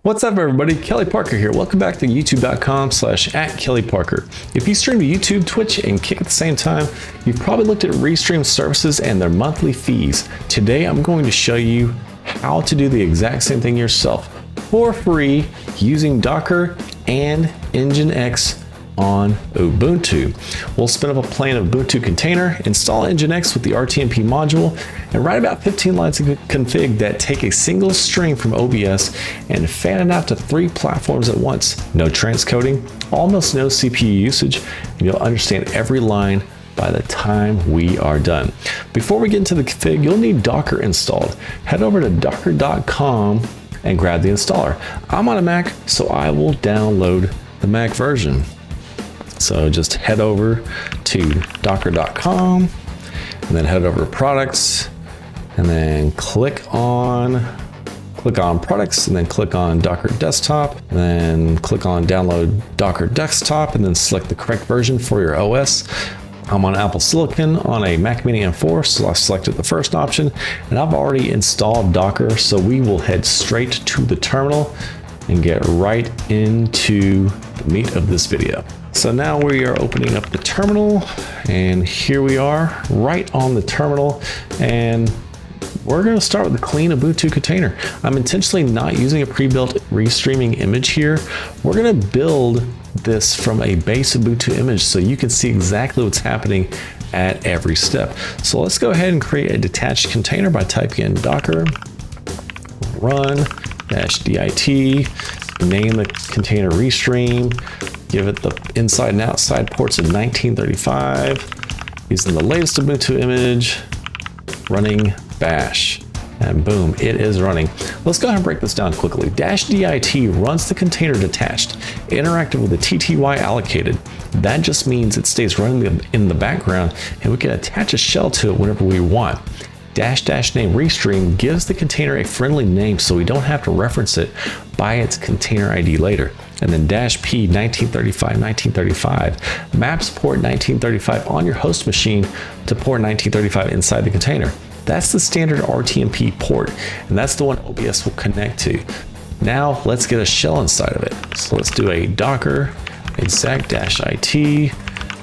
What's up everybody, Kelley Parker here. Welcome back to youtube.com/@KelleyParker. If you stream to YouTube, Twitch, and Kick at the same time, you've probably looked at Restream services and their monthly fees. Today I'm going to show you how to do the exact same thing yourself for free using Docker and NGINX on Ubuntu. We'll spin up a plain Ubuntu container, install NGINX with the RTMP module, and write about 15 lines of config that take a single string from OBS and fan it out to 3 platforms at once. No transcoding, almost no CPU usage, and you'll understand every line by the time we are done. Before we get into the config, you'll need Docker installed. Head over to docker.com and grab the installer. I'm on a Mac, so I will download the Mac version. So just head over to docker.com and then head over to products and then click on products and then click on Docker desktop and then click on download Docker desktop and then select the correct version for your OS. I'm on Apple Silicon on a Mac Mini M4, so I selected the first option and I've already installed Docker. So we will head straight to the terminal and get right into the meat of this video. So now we are opening up the terminal and here we are right on the terminal, and we're going to start with a clean Ubuntu container. I'm intentionally not using a pre-built restreaming image here. We're going to build this from a base Ubuntu image so you can see exactly what's happening at every step. So let's go ahead and create a detached container by typing in docker run -dit, name the container Restream, give it the inside and outside ports of 1935, using the latest Ubuntu image, running bash, and boom, it is running. Let's go ahead and break this down quickly. -dit runs the container detached, interactive with the TTY allocated. That just means it stays running in the background and we can attach a shell to it whenever we want. --name Restream gives the container a friendly name so we don't have to reference it by its container ID later. And then -p 1935 maps port 1935 on your host machine to port 1935 inside the container. That's the standard RTMP port, and that's the one OBS will connect to. Now let's get a shell inside of it. So let's do a docker exec-it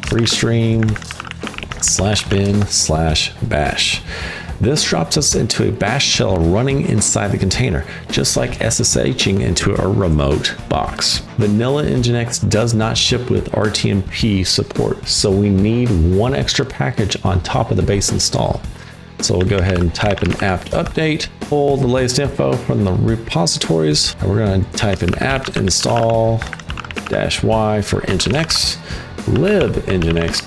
restream /bin/bash. This drops us into a bash shell running inside the container, just like SSHing into a remote box. Vanilla NGINX does not ship with RTMP support, so we need one extra package on top of the base install. So we'll go ahead and type in apt update, pull the latest info from the repositories, and we're going to type in apt install -y for nginx, lib nginx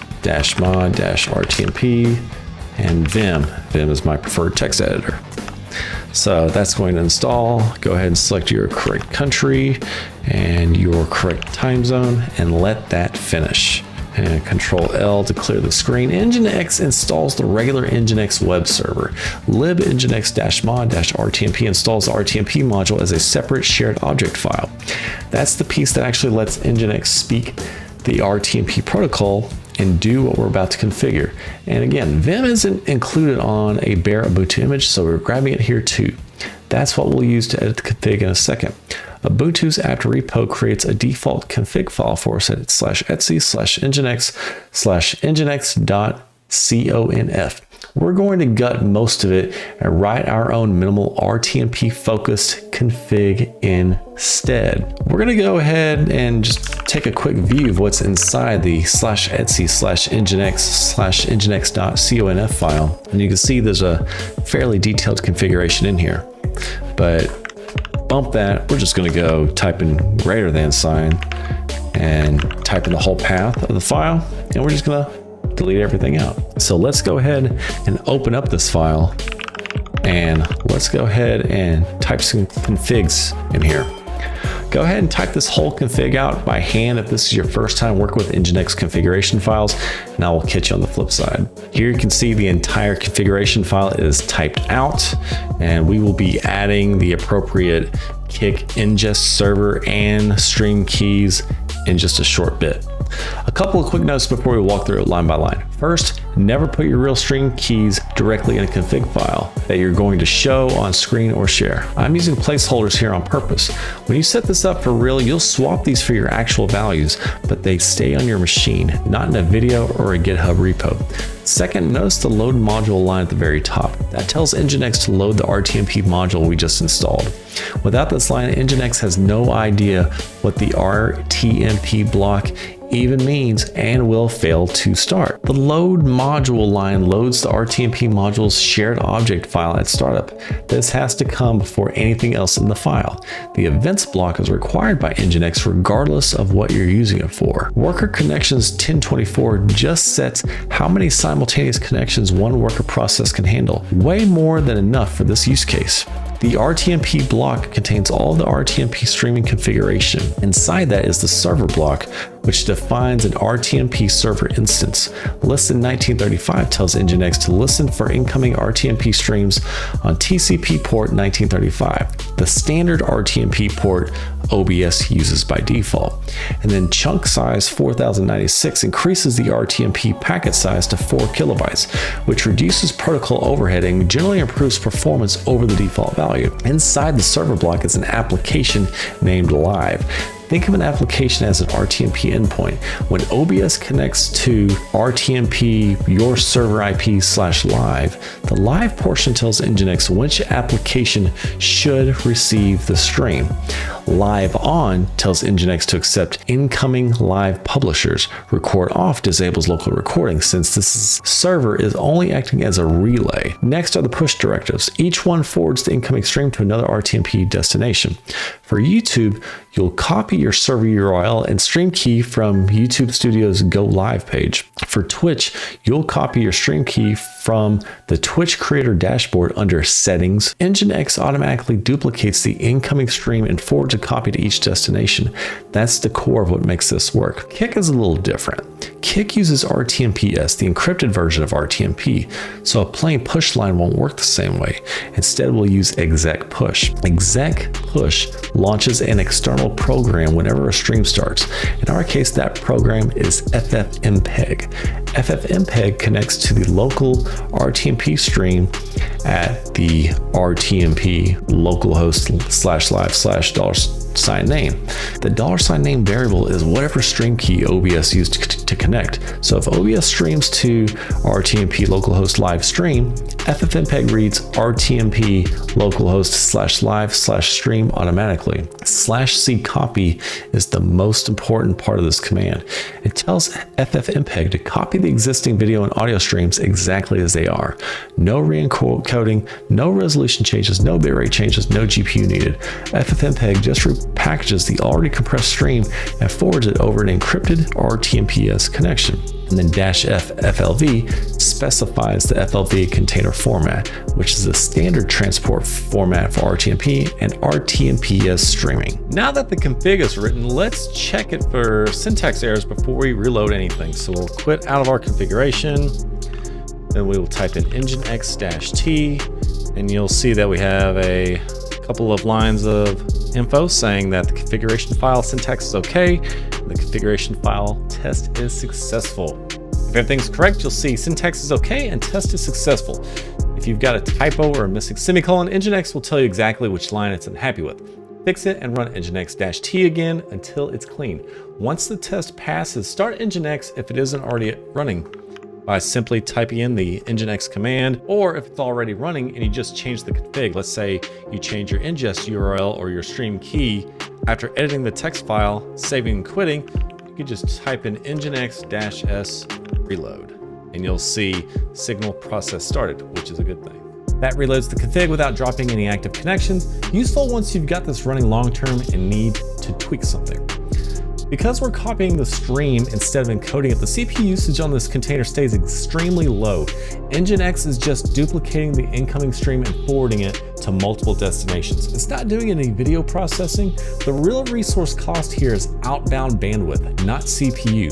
-mod -rtmp, and Vim. Vim is my preferred text editor. So that's going to install. Go ahead and select your correct country and your correct time zone and let that finish. And Control L to clear the screen. NGINX installs the regular NGINX web server. Lib nginx -mod -rtmp installs the RTMP module as a separate shared object file. That's the piece that actually lets NGINX speak the RTMP protocol and do what we're about to configure. And again, Vim isn't included on a bare Ubuntu image, so we're grabbing it here too. That's what we'll use to edit the config in a second. Ubuntu's apt repo creates a default config file for us at /etc/nginx/nginx.conf. We're going to gut most of it and write our own minimal RTMP focused config instead. We're going to go ahead and just take a quick view of what's inside the /etc/nginx/nginx.conf file. And you can see there's a fairly detailed configuration in here, but bump that. We're just going to go type in > sign and type in the whole path of the file. And we're just going to delete everything out. So let's go ahead and open up this file and let's go ahead and type some configs in here. Go ahead and type this whole config out by hand if this is your first time working with NGINX configuration files, and I will catch you on the flip side. Here you can see the entire configuration file is typed out, and we will be adding the appropriate kick ingest server and stream keys in just a short bit. A couple of quick notes before we walk through it line by line. First, Never put your real stream keys directly in a config file that you're going to show on screen or share. I'm using placeholders here on purpose. When you set this up for real, you'll swap these for your actual values, but they stay on your machine, not in a video or a GitHub repo. Second, notice the load module line at the very top. That tells NGINX to load the RTMP module we just installed. Without this line, NGINX has no idea what the RTMP block even means and will fail to start. The load module line loads the RTMP module's shared object file at startup. This has to come before anything else in the file. The events block is required by NGINX regardless of what you're using it for. Worker connections 1024 just sets how many simultaneous connections one worker process can handle. Way more than enough for this use case. The RTMP block contains all the RTMP streaming configuration. Inside that is the server block, which defines an RTMP server instance. Listen 1935 tells NGINX to listen for incoming RTMP streams on TCP port 1935, the standard RTMP port OBS uses by default. And then chunk size 4096 increases the RTMP packet size to 4 kilobytes, which reduces protocol overhead and generally improves performance over the default value. Inside the server block is an application named Live. Think of an application as an RTMP endpoint. When OBS connects to RTMP your server IP/live, the live portion tells NGINX which application should receive the stream. Live on tells NGINX to accept incoming live publishers. Record off disables local recording since this server is only acting as a relay. Next are the push directives. Each one forwards the incoming stream to another RTMP destination. For YouTube, you'll copy your server URL and stream key from YouTube Studio's Go Live page. For Twitch, you'll copy your stream key from the Twitch creator dashboard under Settings. NGINX automatically duplicates the incoming stream and forwards a copy to each destination. That's the core of what makes this work. Kick is a little different. Kick uses RTMPS, the encrypted version of RTMP, so a plain push line won't work the same way. Instead, we'll use exec push. Exec push launches an external program whenever a stream starts. In our case, that program is FFmpeg. FFmpeg connects to the local RTMP stream at the RTMP localhost /live/$ name. The $sign name variable is whatever stream key OBS used to connect. So if OBS streams to RTMP localhost live stream, FFmpeg reads RTMP localhost /live/stream automatically. /c copy is the most important part of this command. It tells FFmpeg to copy the existing video and audio streams exactly as they are. No re-encoding, no resolution changes, no bitrate changes, no GPU needed. FFmpeg just repackages the already compressed stream and forwards it over an encrypted RTMPS connection. And then -f FLV specifies the FLV container format, which is the standard transport format for RTMP and RTMPS streaming. Now that the config is written, let's check it for syntax errors before we reload anything. So we'll quit out of our configuration. Then we will type in nginx-t, and you'll see that we have a couple of lines of info saying that the configuration file syntax is okay, and the configuration file test is successful. If everything's correct, you'll see syntax is okay and test is successful. If you've got a typo or a missing semicolon, NGINX will tell you exactly which line it's unhappy with. Fix it and run nginx-t again until it's clean. Once the test passes, start nginx if it isn't already running, by simply typing in the nginx command, or if it's already running and you just change the config. Let's say you change your ingest URL or your stream key after editing the text file, saving and quitting, you can just type in nginx-s reload and you'll see signal process started, which is a good thing. That reloads the config without dropping any active connections. Useful once you've got this running long-term and need to tweak something. Because we're copying the stream instead of encoding it, the CPU usage on this container stays extremely low. NGINX is just duplicating the incoming stream and forwarding it to multiple destinations. It's not doing any video processing. The real resource cost here is outbound bandwidth, not CPU.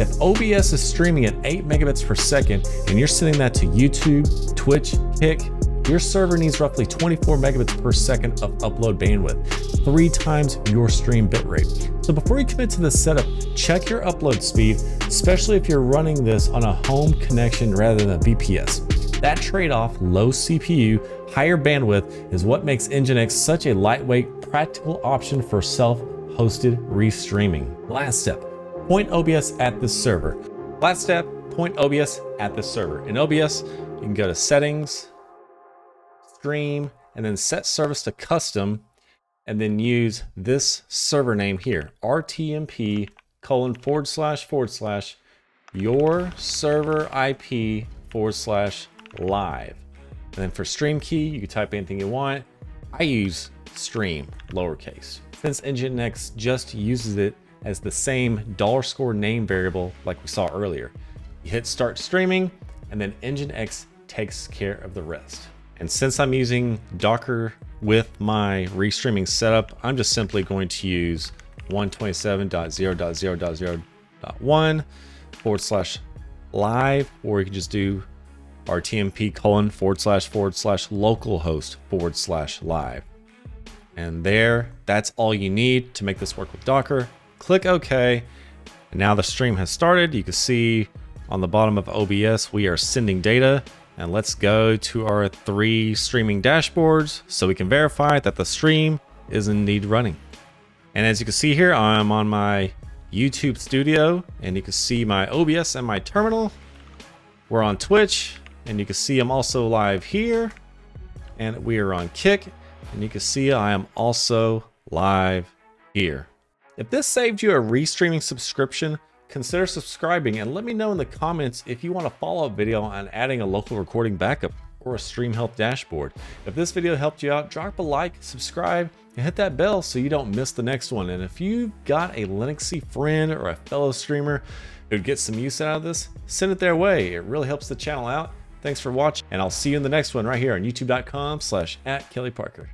If OBS is streaming at 8 megabits per second and you're sending that to YouTube, Twitch, Kick, your server needs roughly 24 megabits per second of upload bandwidth, 3 times your stream bitrate. So before you commit to this setup, check your upload speed, especially if you're running this on a home connection rather than a VPS. That trade-off, low CPU, higher bandwidth, is what makes NGINX such a lightweight, practical option for self-hosted restreaming. Last step, point OBS at this server. Last step, point OBS at this server. In OBS, you can go to Settings, Stream, and then set service to custom, and then use this server name here, RTMP : your server IP /live. And then for stream key, you can type anything you want. I use stream, lowercase. Since NGINX just uses it as the same $_ name variable like we saw earlier. You hit start streaming, and then NGINX takes care of the rest. And since I'm using Docker with my restreaming setup, I'm just simply going to use 127.0.0.0.1 /live, or you can just do RTMP : /localhost /live. And there, that's all you need to make this work with Docker. Click OK. And now the stream has started. You can see on the bottom of OBS, we are sending data. And let's go to our 3 streaming dashboards so we can verify that the stream is indeed running. And as you can see here, I'm on my YouTube studio, and you can see my OBS and my terminal. We're on Twitch, and you can see I'm also live here, and we are on Kick, and you can see I am also live here. If this saved you a restreaming subscription, consider subscribing and let me know in the comments if you want a follow-up video on adding a local recording backup or a stream health dashboard. If this video helped you out, drop a like, subscribe, and hit that bell so you don't miss the next one. And if you've got a Linuxy friend or a fellow streamer who'd get some use out of this, send it their way. It really helps the channel out. Thanks for watching, and I'll see you in the next one right here on youtube.com/@KelleyParker.